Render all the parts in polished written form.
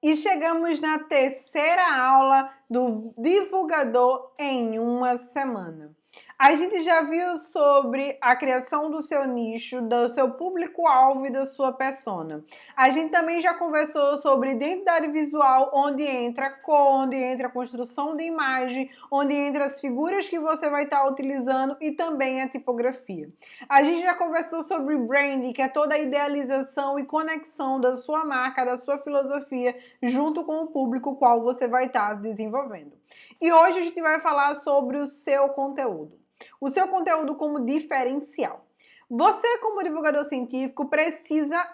E chegamos na terceira aula do divulgador em uma semana. A gente já viu sobre a criação do seu nicho, do seu público-alvo e da sua persona. A gente também já conversou sobre identidade visual, onde entra a cor, onde entra a construção de imagem, onde entra as figuras que você vai estar utilizando e também a tipografia. A gente já conversou sobre branding, que é toda a idealização e conexão da sua marca, da sua filosofia, junto com o público qual você vai estar desenvolvendo. E hoje a gente vai falar sobre o seu conteúdo. O seu conteúdo como diferencial. Você, como divulgador científico, precisa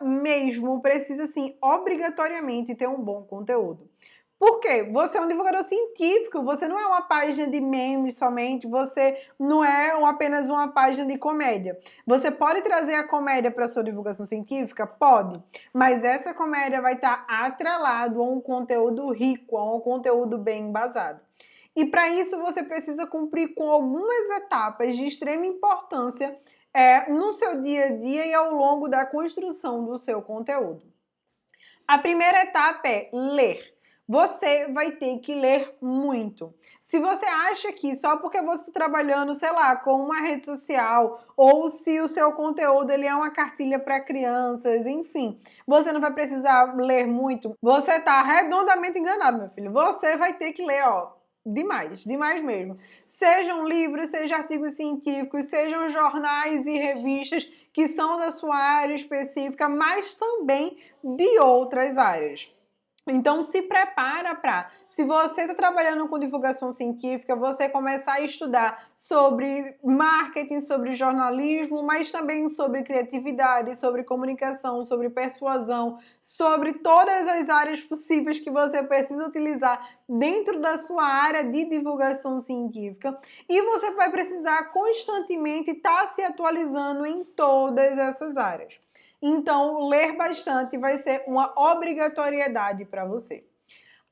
sim, obrigatoriamente ter um bom conteúdo. Por quê? Você é um divulgador científico, você não é uma página de memes somente, você não é apenas uma página de comédia. Você pode trazer a comédia para a sua divulgação científica? Pode, mas essa comédia vai estar atrelado a um conteúdo rico, a um conteúdo bem embasado. E para isso você precisa cumprir com algumas etapas de extrema importância no seu dia a dia e ao longo da construção do seu conteúdo. A primeira etapa é ler. Você vai ter que ler muito. Se você acha que só porque você está trabalhando, sei lá, com uma rede social, ou se o seu conteúdo ele é uma cartilha para crianças, enfim, você não vai precisar ler muito, você está redondamente enganado, meu filho. Você vai ter que ler, demais mesmo. Sejam livros, sejam artigos científicos, sejam jornais e revistas que são da sua área específica, mas também de outras áreas. Então se prepara para, se você está trabalhando com divulgação científica, você começar a estudar sobre marketing, sobre jornalismo, mas também sobre criatividade, sobre comunicação, sobre persuasão, sobre todas as áreas possíveis que você precisa utilizar dentro da sua área de divulgação científica. E você vai precisar constantemente estar se atualizando em todas essas áreas. Então, ler bastante vai ser uma obrigatoriedade para você.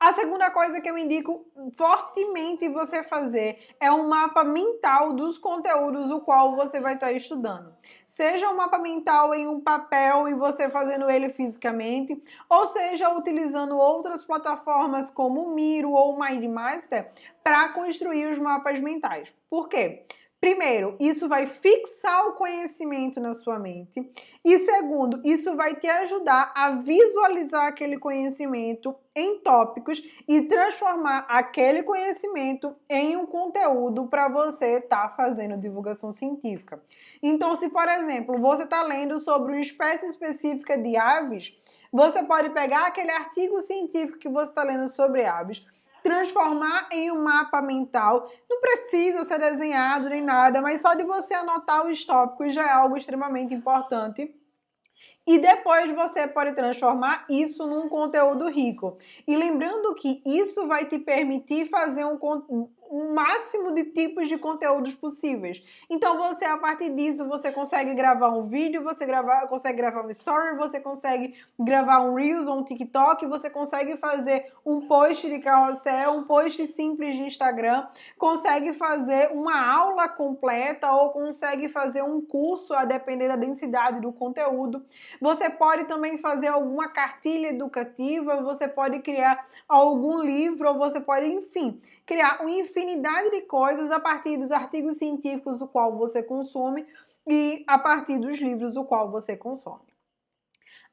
A segunda coisa que eu indico fortemente você fazer é um mapa mental dos conteúdos o qual você vai estar estudando. Seja um mapa mental em um papel e você fazendo ele fisicamente, ou seja utilizando outras plataformas como o Miro ou o MindMaster para construir os mapas mentais. Por quê? Primeiro, isso vai fixar o conhecimento na sua mente. E segundo, isso vai te ajudar a visualizar aquele conhecimento em tópicos e transformar aquele conhecimento em um conteúdo para você estar fazendo divulgação científica. Então, se por exemplo, você está lendo sobre uma espécie específica de aves, você pode pegar aquele artigo científico que você está lendo sobre aves, transformar em um mapa mental. Não precisa ser desenhado nem nada, mas só de você anotar os tópicos já é algo extremamente importante. E depois você pode transformar isso num conteúdo rico. E lembrando que isso vai te permitir fazer um máximo de tipos de conteúdos possíveis. Então você, a partir disso, você consegue gravar um vídeo, você consegue gravar um story, você consegue gravar um Reels ou um TikTok, você consegue fazer um post de carrossel, um post simples de Instagram, consegue fazer uma aula completa ou consegue fazer um curso, a depender da densidade do conteúdo. Você pode também fazer alguma cartilha educativa, você pode criar algum livro, ou você pode, enfim, criar uma infinidade de coisas a partir dos artigos científicos o qual você consome e a partir dos livros o qual você consome.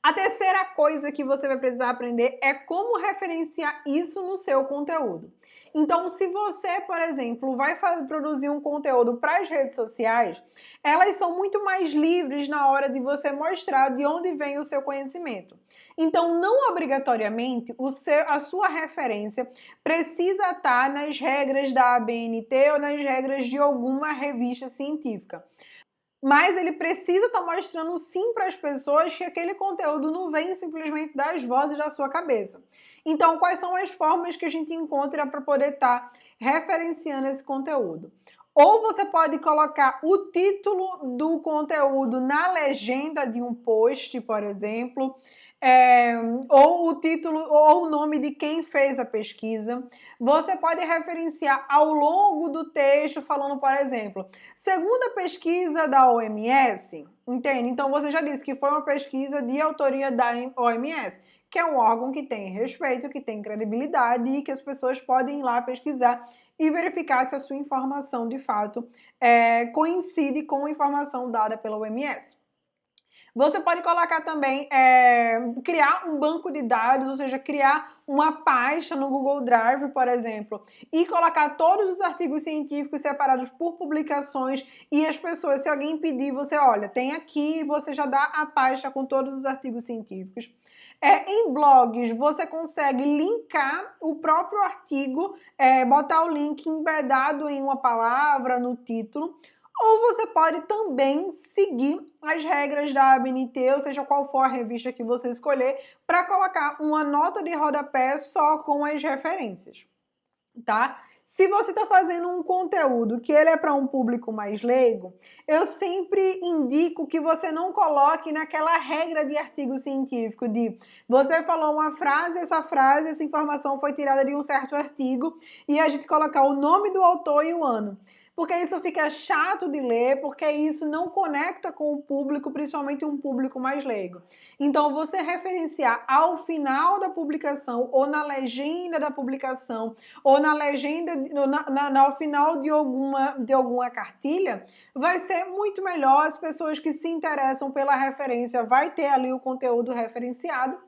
A terceira coisa que você vai precisar aprender é como referenciar isso no seu conteúdo. Então, se você, por exemplo, vai produzir um conteúdo para as redes sociais, elas são muito mais livres na hora de você mostrar de onde vem o seu conhecimento. Então, não obrigatoriamente a sua referência precisa estar nas regras da ABNT ou nas regras de alguma revista científica. Mas ele precisa estar mostrando sim para as pessoas que aquele conteúdo não vem simplesmente das vozes da sua cabeça. Então, quais são as formas que a gente encontra para poder estar referenciando esse conteúdo? Ou você pode colocar o título do conteúdo na legenda de um post, por exemplo, ou o título ou o nome de quem fez a pesquisa. Você pode referenciar ao longo do texto falando, por exemplo, segundo a pesquisa da OMS, entende? Então você já disse que foi uma pesquisa de autoria da OMS. que é um órgão que tem respeito, que tem credibilidade e que as pessoas podem ir lá pesquisar e verificar se a sua informação de fato coincide com a informação dada pela OMS. Você pode colocar também, criar um banco de dados, ou seja, criar uma pasta no Google Drive, por exemplo, e colocar todos os artigos científicos separados por publicações e as pessoas, se alguém pedir, você, olha, tem aqui, você já dá a pasta com todos os artigos científicos. Em blogs, você consegue linkar o próprio artigo, botar o link embedado em uma palavra, no título, ou você pode também seguir as regras da ABNT, ou seja, qual for a revista que você escolher, para colocar uma nota de rodapé só com as referências, tá? Se você está fazendo um conteúdo que ele é para um público mais leigo, eu sempre indico que você não coloque naquela regra de artigo científico de você falou uma frase, essa informação foi tirada de um certo artigo e a gente colocar o nome do autor e o ano. Porque isso fica chato de ler, porque isso não conecta com o público, principalmente um público mais leigo. Então, você referenciar ao final da publicação, ou na legenda da publicação, ou na legenda, ao final de alguma cartilha, vai ser muito melhor. As pessoas que se interessam pela referência vai ter ali o conteúdo referenciado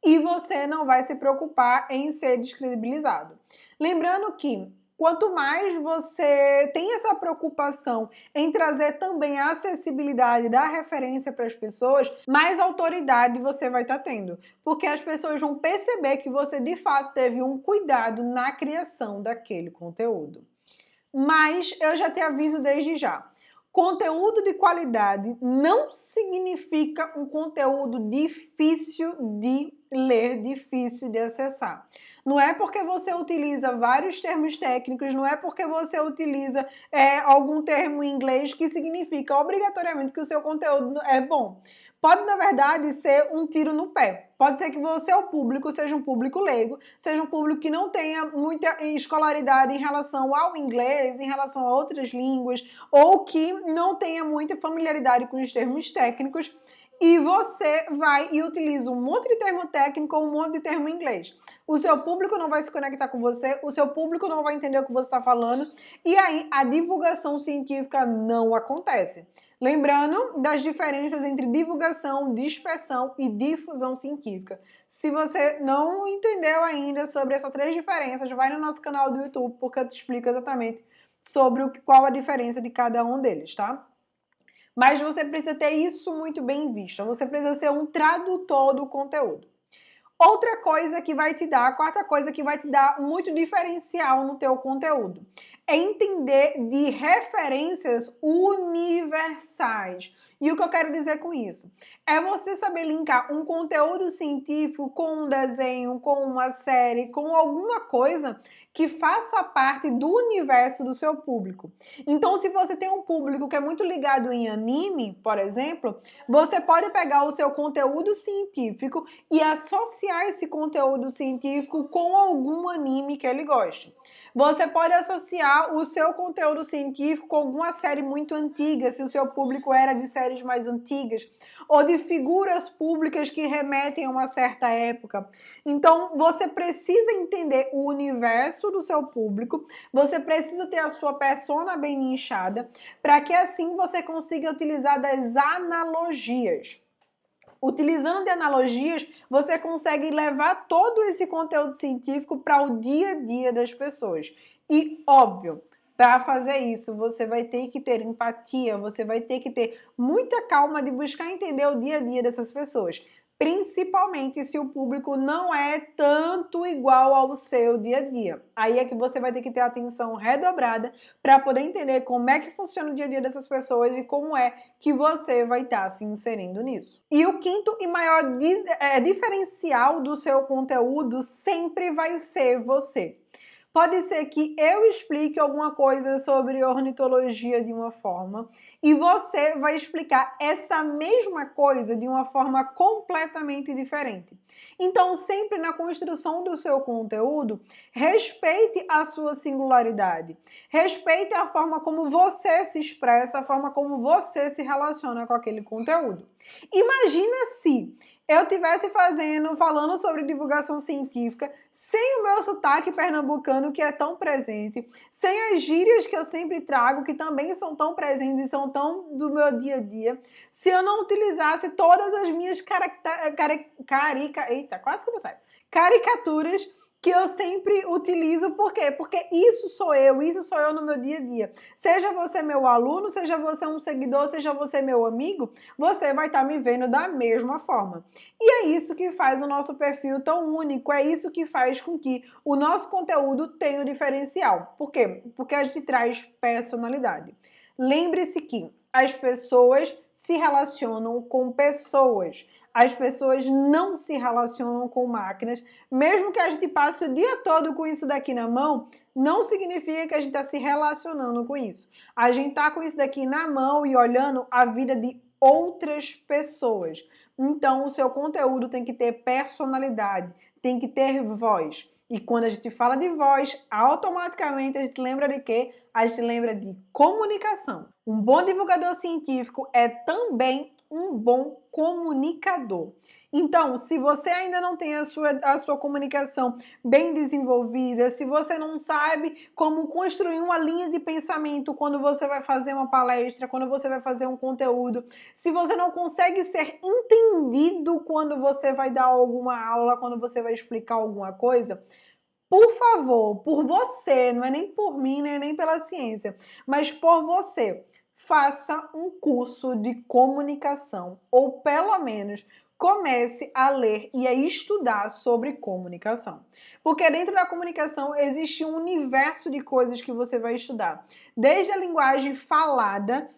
e você não vai se preocupar em ser descredibilizado. Lembrando que quanto mais você tem essa preocupação em trazer também a acessibilidade da referência para as pessoas, mais autoridade você vai estar tendo. Porque as pessoas vão perceber que você de fato teve um cuidado na criação daquele conteúdo. Mas eu já te aviso desde já. Conteúdo de qualidade não significa um conteúdo difícil de ler, difícil de acessar. Não é porque você utiliza vários termos técnicos, não é porque você utiliza algum termo em inglês que significa obrigatoriamente que o seu conteúdo é bom. Pode, na verdade, ser um tiro no pé. Pode ser que o seu público seja um público leigo, seja um público que não tenha muita escolaridade em relação ao inglês, em relação a outras línguas, ou que não tenha muita familiaridade com os termos técnicos, e você vai e utiliza um monte de termo técnico ou um monte de termo em inglês. O seu público não vai se conectar com você, o seu público não vai entender o que você está falando, e aí a divulgação científica não acontece. Lembrando das diferenças entre divulgação, dispersão e difusão científica. Se você não entendeu ainda sobre essas três diferenças, vai no nosso canal do YouTube, porque eu te explico exatamente sobre qual a diferença de cada um deles, tá? Mas você precisa ter isso muito bem visto. Você precisa ser um tradutor do conteúdo. Outra coisa que vai te dar, a quarta coisa que vai te dar muito diferencial no teu conteúdo, é entender de referências universais. E o que eu quero dizer com isso? É você saber linkar um conteúdo científico com um desenho, com uma série, com alguma coisa que faça parte do universo do seu público. Então, se você tem um público que é muito ligado em anime, por exemplo, você pode pegar o seu conteúdo científico e associar esse conteúdo científico com algum anime que ele goste. Você pode associar o seu conteúdo científico com alguma série muito antiga, se o seu público era de séries mais antigas, ou de figuras públicas que remetem a uma certa época. Então, você precisa entender o universo do seu público, você precisa ter a sua persona bem inchada, para que assim você consiga utilizar das analogias. Utilizando de analogias, você consegue levar todo esse conteúdo científico para o dia a dia das pessoas. E, óbvio, para fazer isso, você vai ter que ter empatia, você vai ter que ter muita calma de buscar entender o dia a dia dessas pessoas. Principalmente se o público não é tanto igual ao seu dia a dia. Aí é que você vai ter que ter atenção redobrada para poder entender como é que funciona o dia a dia dessas pessoas e como é que você vai estar se inserindo nisso. E o quinto e maior diferencial do seu conteúdo sempre vai ser você. Pode ser que eu explique alguma coisa sobre ornitologia de uma forma e você vai explicar essa mesma coisa de uma forma completamente diferente. Então, sempre na construção do seu conteúdo, respeite a sua singularidade. Respeite a forma como você se expressa, a forma como você se relaciona com aquele conteúdo. Imagina se eu tivesse falando sobre divulgação científica, sem o meu sotaque pernambucano que é tão presente, sem as gírias que eu sempre trago, que também são tão presentes e são tão do meu dia a dia, se eu não utilizasse todas as minhas caricaturas que eu sempre utilizo, por quê? Porque isso sou eu no meu dia a dia. Seja você meu aluno, seja você um seguidor, seja você meu amigo, você vai estar me vendo da mesma forma. E é isso que faz o nosso perfil tão único, é isso que faz com que o nosso conteúdo tenha o diferencial. Por quê? Porque a gente traz personalidade. Lembre-se que as pessoas se relacionam com pessoas. As pessoas não se relacionam com máquinas. Mesmo que a gente passe o dia todo com isso daqui na mão, não significa que a gente está se relacionando com isso. A gente está com isso daqui na mão e olhando a vida de outras pessoas. Então, o seu conteúdo tem que ter personalidade, tem que ter voz. E quando a gente fala de voz, automaticamente a gente lembra de quê? A gente lembra de comunicação. Um bom divulgador científico é também um bom comunicador. Então, se você ainda não tem a sua comunicação bem desenvolvida, se você não sabe como construir uma linha de pensamento quando você vai fazer uma palestra, quando você vai fazer um conteúdo, se você não consegue ser entendido quando você vai dar alguma aula, quando você vai explicar alguma coisa, por favor, por você, não é nem por mim, nem pela ciência, mas por você, faça um curso de comunicação, ou pelo menos comece a ler e a estudar sobre comunicação. Porque dentro da comunicação existe um universo de coisas que você vai estudar. Desde a linguagem falada,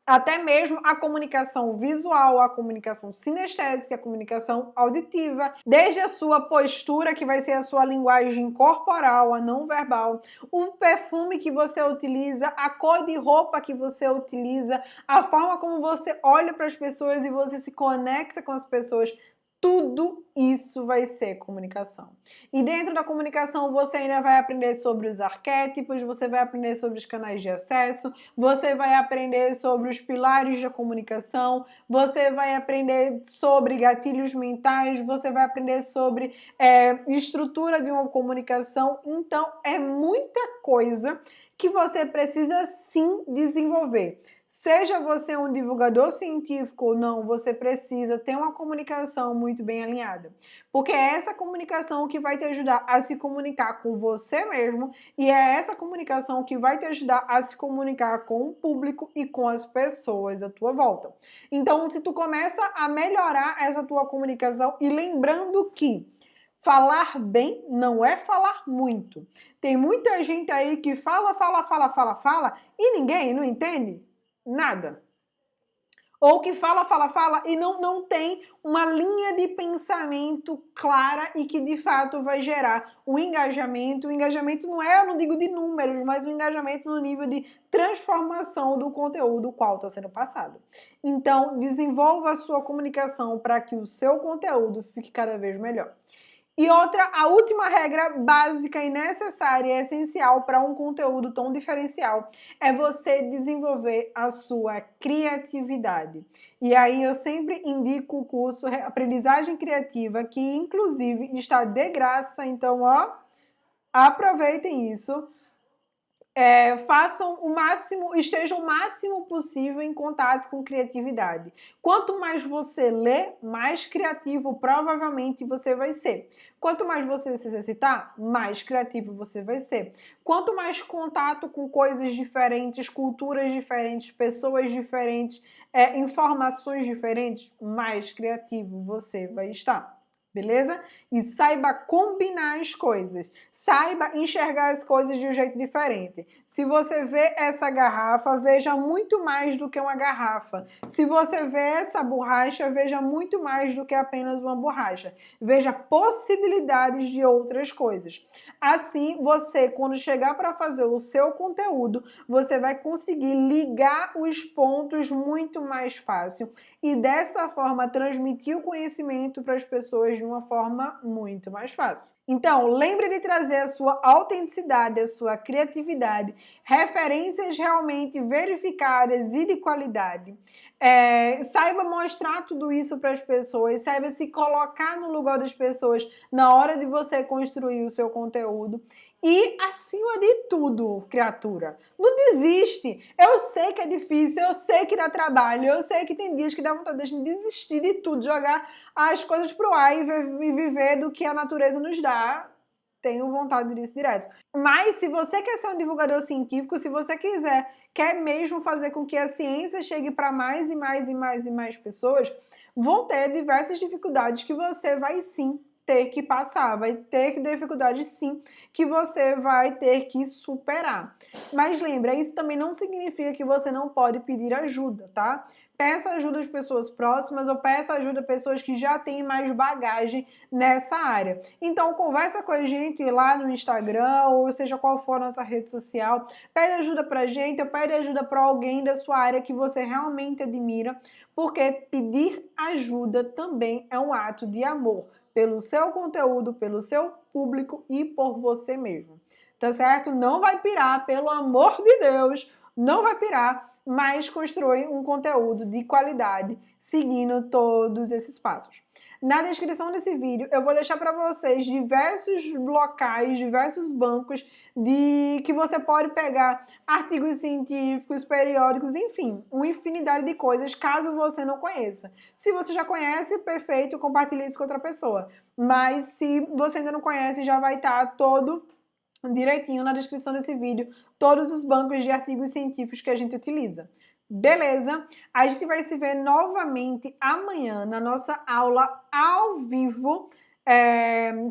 até mesmo a comunicação visual, a comunicação sinestésica, a comunicação auditiva, desde a sua postura, que vai ser a sua linguagem corporal, a não verbal, o perfume que você utiliza, a cor de roupa que você utiliza, a forma como você olha para as pessoas e você se conecta com as pessoas. Tudo isso vai ser comunicação. E dentro da comunicação você ainda vai aprender sobre os arquétipos, você vai aprender sobre os canais de acesso, você vai aprender sobre os pilares da comunicação, você vai aprender sobre gatilhos mentais, você vai aprender sobre estrutura de uma comunicação. Então, é muita coisa que você precisa sim desenvolver. Seja você um divulgador científico ou não, você precisa ter uma comunicação muito bem alinhada. Porque é essa comunicação que vai te ajudar a se comunicar com você mesmo e é essa comunicação que vai te ajudar a se comunicar com o público e com as pessoas à tua volta. Então, se tu começa a melhorar essa tua comunicação e lembrando que falar bem não é falar muito. Tem muita gente aí que fala e ninguém não entende nada. Ou que fala e não tem uma linha de pensamento clara e que de fato vai gerar um engajamento. O engajamento não é, eu não digo de números, mas um engajamento no nível de transformação do conteúdo qual está sendo passado. Então, desenvolva a sua comunicação para que o seu conteúdo fique cada vez melhor. E a última regra básica e necessária e essencial para um conteúdo tão diferencial é você desenvolver a sua criatividade. E aí eu sempre indico o curso Aprendizagem Criativa, que inclusive está de graça, então ó, aproveitem isso. Façam o máximo, estejam o máximo possível em contato com criatividade. Quanto mais você lê, mais criativo provavelmente você vai ser. Quanto mais você se exercitar, mais criativo você vai ser. Quanto mais contato com coisas diferentes, culturas diferentes, pessoas diferentes, informações diferentes, mais criativo você vai estar. Beleza? E saiba combinar as coisas. Saiba enxergar as coisas de um jeito diferente. Se você vê essa garrafa, veja muito mais do que uma garrafa. Se você vê essa borracha, veja muito mais do que apenas uma borracha. Veja possibilidades de outras coisas. Assim, você, quando chegar para fazer o seu conteúdo, você vai conseguir ligar os pontos muito mais fácil e dessa forma transmitir o conhecimento para as pessoas de uma forma muito mais fácil. Então, lembre de trazer a sua autenticidade, a sua criatividade, referências realmente verificadas e de qualidade. Saiba mostrar tudo isso para as pessoas, saiba se colocar no lugar das pessoas na hora de você construir o seu conteúdo. E, acima de tudo, criatura, não desiste. Eu sei que é difícil, eu sei que dá trabalho, eu sei que tem dias que dá vontade de desistir de tudo, jogar as coisas pro ar e viver do que a natureza nos dá. Tenho vontade disso direto. Mas se você quer ser um divulgador científico, se você quer mesmo fazer com que a ciência chegue para mais e mais e mais e mais pessoas, vão ter diversas dificuldades que você vai sim ter que passar, vai ter dificuldades sim que você vai ter que superar. Mas lembra, isso também não significa que você não pode pedir ajuda, tá? Peça ajuda às pessoas próximas ou peça ajuda a pessoas que já têm mais bagagem nessa área. Então conversa com a gente lá no Instagram ou seja qual for a nossa rede social, pede ajuda pra gente ou pede ajuda para alguém da sua área que você realmente admira, porque pedir ajuda também é um ato de amor pelo seu conteúdo, pelo seu público e por você mesmo. Tá certo? Não vai pirar, pelo amor de Deus, não vai pirar, mas constrói um conteúdo de qualidade seguindo todos esses passos. Na descrição desse vídeo eu vou deixar para vocês diversos locais, diversos bancos que você pode pegar artigos científicos, periódicos, enfim, uma infinidade de coisas caso você não conheça. Se você já conhece, perfeito, compartilhe isso com outra pessoa. Mas se você ainda não conhece, já vai estar todo direitinho na descrição desse vídeo todos os bancos de artigos científicos que a gente utiliza. Beleza? A gente vai se ver novamente amanhã na nossa aula ao vivo,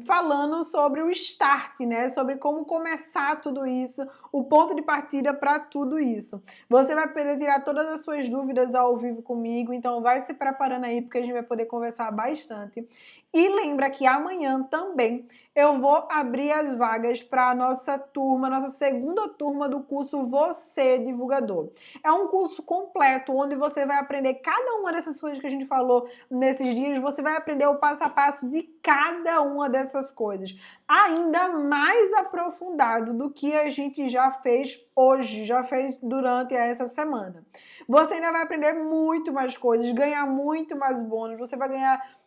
falando sobre o start, né? Sobre como começar tudo isso, o ponto de partida para tudo isso. Você vai poder tirar todas as suas dúvidas ao vivo comigo, então vai se preparando aí porque a gente vai poder conversar bastante. E lembra que amanhã também eu vou abrir as vagas para a nossa turma, nossa segunda turma do curso Você Divulgador. É um curso completo onde você vai aprender cada uma dessas coisas que a gente falou nesses dias, você vai aprender o passo a passo de cada uma dessas coisas, ainda mais aprofundado do que a gente já fez hoje, já fez durante essa semana. Você ainda vai aprender muito mais coisas, ganhar muito mais bônus, você vai ganhar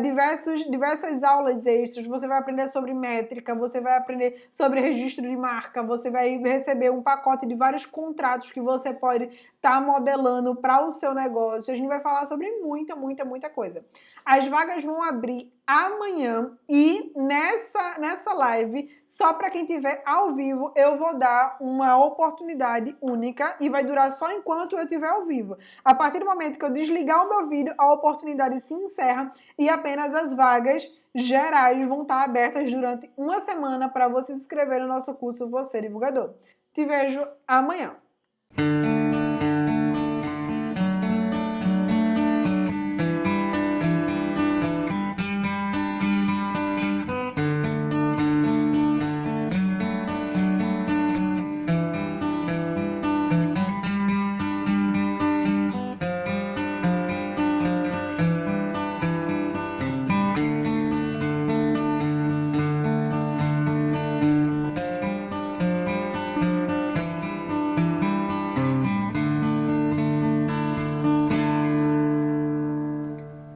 diversas aulas extras, você vai aprender sobre métrica, você vai aprender sobre registro de marca, você vai receber um pacote de vários contratos que você pode estar modelando para o seu negócio. A gente vai falar sobre muita coisa. As vagas vão abrir amanhã e nessa live, só para quem estiver ao vivo, eu vou dar uma oportunidade única e vai durar só enquanto eu estiver ao vivo. A partir do momento que eu desligar o meu vídeo, a oportunidade se encerra e apenas as vagas gerais vão estar abertas durante uma semana para você se inscrever no nosso curso Você Divulgador. Te vejo amanhã.